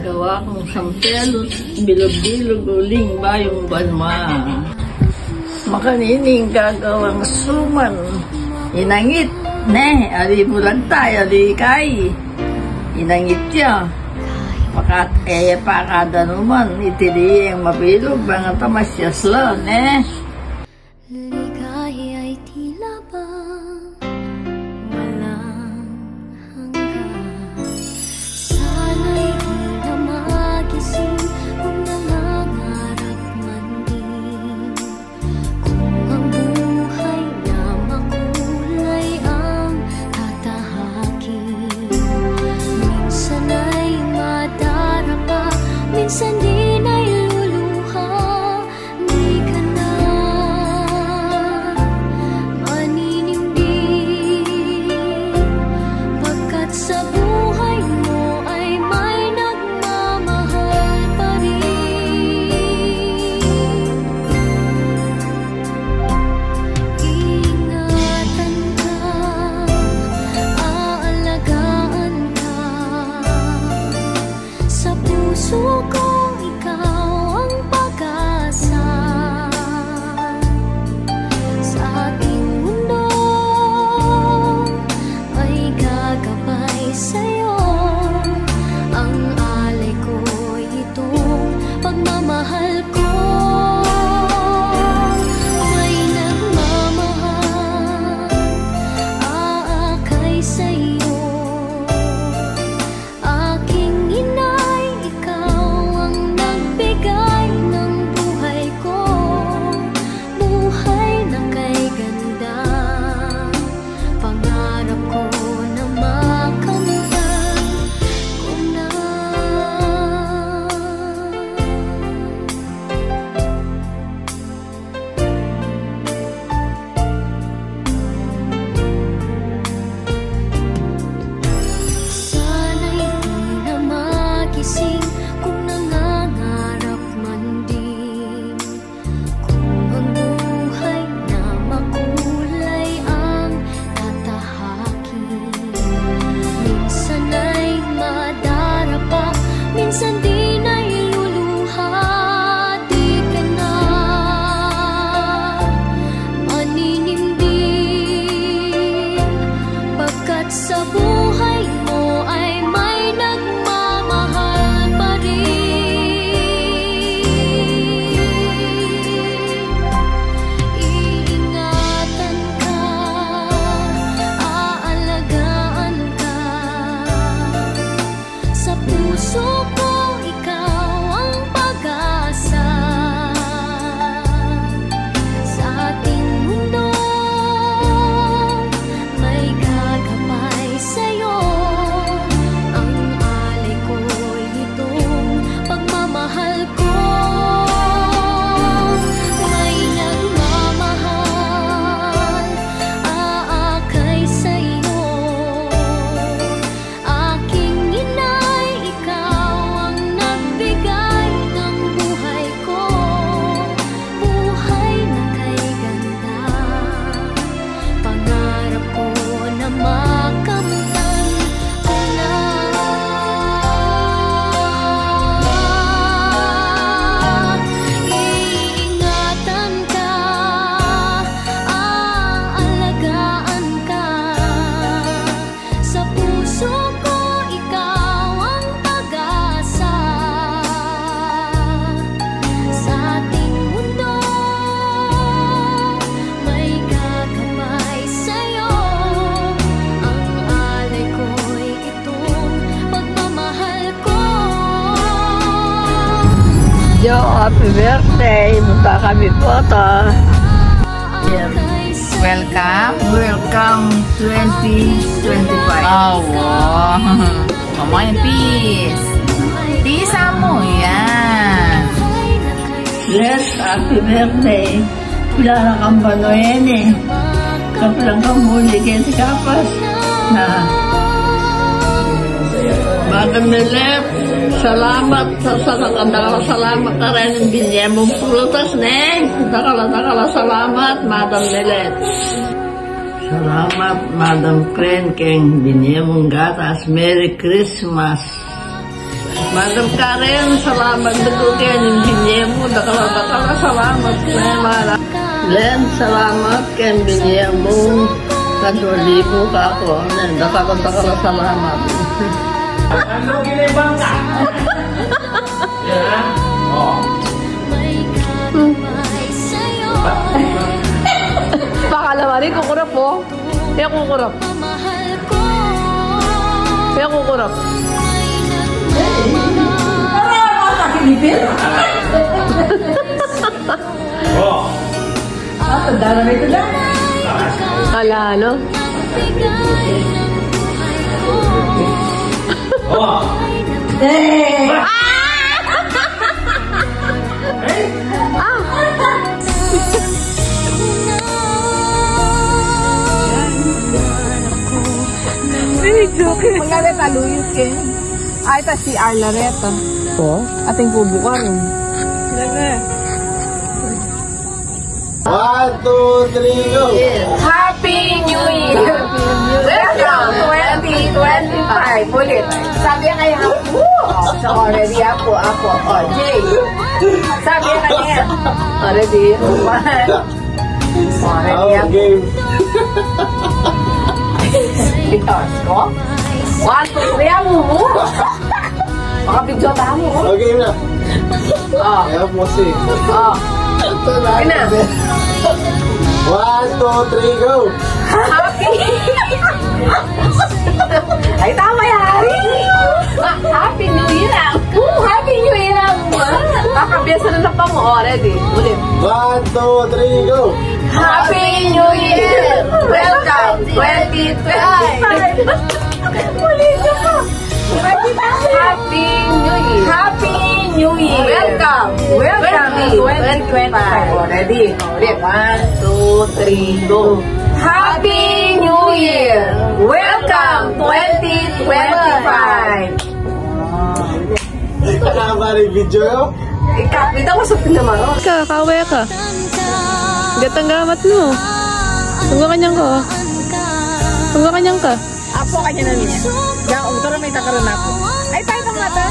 Gawa kong sampelot, bilog-bilog, uling bayong banma. Makanining gagawang suman, inangit, ne, ali bulan tayo, ali kay. Inangit siya. Pakat pakada naman, itili ang mabilog, mga tamasyas lang, ne. Ligay ay tila ba walang hanggan. Sana'y di na magising kung nangangarap man din. Kung ang buhay na makulay ang tatahakin. Minsan ay madarapa, minsan di na'y luluha. Di ka na pagkat sa buhay mo ay may nagmamahal pa rin. Ingatan ka, aalagaan ka. Sa puso ko ikaw ang pag-asa. Sa ating mundo ay gagabay sa'yo. Ang alay ko'y itong pagmamahal ko. May nagmamahal, aakay sa'yo. Aking inay, ikaw ang nagbigay ng buhay ko. Buhay na kay ganda, pangarap ko na makamtan ko na. Sana'y di na magising kung nangangarap man din. Kung ang buhay na makulay ang tatahakin. Minsan ay madarapa, minsan di na'y luluha. Di ka na maninimdim, pagkat sa buhay mo ay may nagmamahal pa rin. Iingatan ka, aalagaan ka. Sa puso ko ikaw ang pag-asa. Sa ating mundo may gagabay sa'yo. Ang alay ko'y itong pagmamahal ko. May nagmamahal, aakay sa'yo. Aking inay, ikaw ang nagbigay ng buhay ko. Buhay na kay ganda, pangarap ko na makamtan ko na. Iingatan ka, aalagaan ka. Sa puso ko ikaw ang pag-asa. Sa ating mundo may gagabay sa'yo. Ang alay ko'y itong pagmamahal ko. Yo, happy birthday! Punta kami po to. Aakay sa'yo. Welcome. Welcome 2025. Oh, wow. Mama yung peace. Peace mo. Yan. Yes, happy birthday. Wala na kang banoyan eh. Kapalang kamuli kaya si Kapas. Na. Madam Nilep, salamat sa salamat ka rin ng binigyan mong prutas, ne? Dakala, salamat, Madam Nilep. Salamat, Madam Kren, keng binigyan mong gatas. Merry Christmas. Madam Karen, salamat na ko kayo ng binye mo. Dakala, salamat. Len, salamat kayo binye mo. Kadolibo ka ako. Dakala, salamat. Ano ginibang ka? Yan. Oh. Pakalawa rin, kukurap po. Kaya kukurap. Kaya kukurap. Oh. Ala, ano? Oh. Magalit aluyos kayo. Ay, ito si Arlareta. Po? Ating kubo ka rin. 1, 2, 3, go! Happy New Year! Welcome 2025! Ulit. Sabi nga kaya, so already ako. Oh, Jay. Sabi nga kaya, already, one. Already ako. Game. Bitos ko. 1, 2, 3, ako mo. Baka video tayo mo. Okay na. Oh. Ayaw mo si. Oh. Ayun na. 1, 2, 3, go! Happy! Ay, tama yan! Happy New Year! Happy New Year! Kakabiyasa na pa mo. Already. Ulit. 1, 2, 3, go! Happy New Year! Welcome 2025! Ulit ka pa! Happy New Year! Happy New Year! Welcome 2025! Already. Ulit. 1, 2, 3, go! Happy New Year! Welcome 2025! Ito na ba rin video? Ikapit ako sa pinamaro. Kawaya ka. Gatang gamat mo. Tungga kanyang ka. Tungga kanyang ka. Apo kanya na niya. Diyan, umutara may takaroon ako. Ay, tayo pang mata.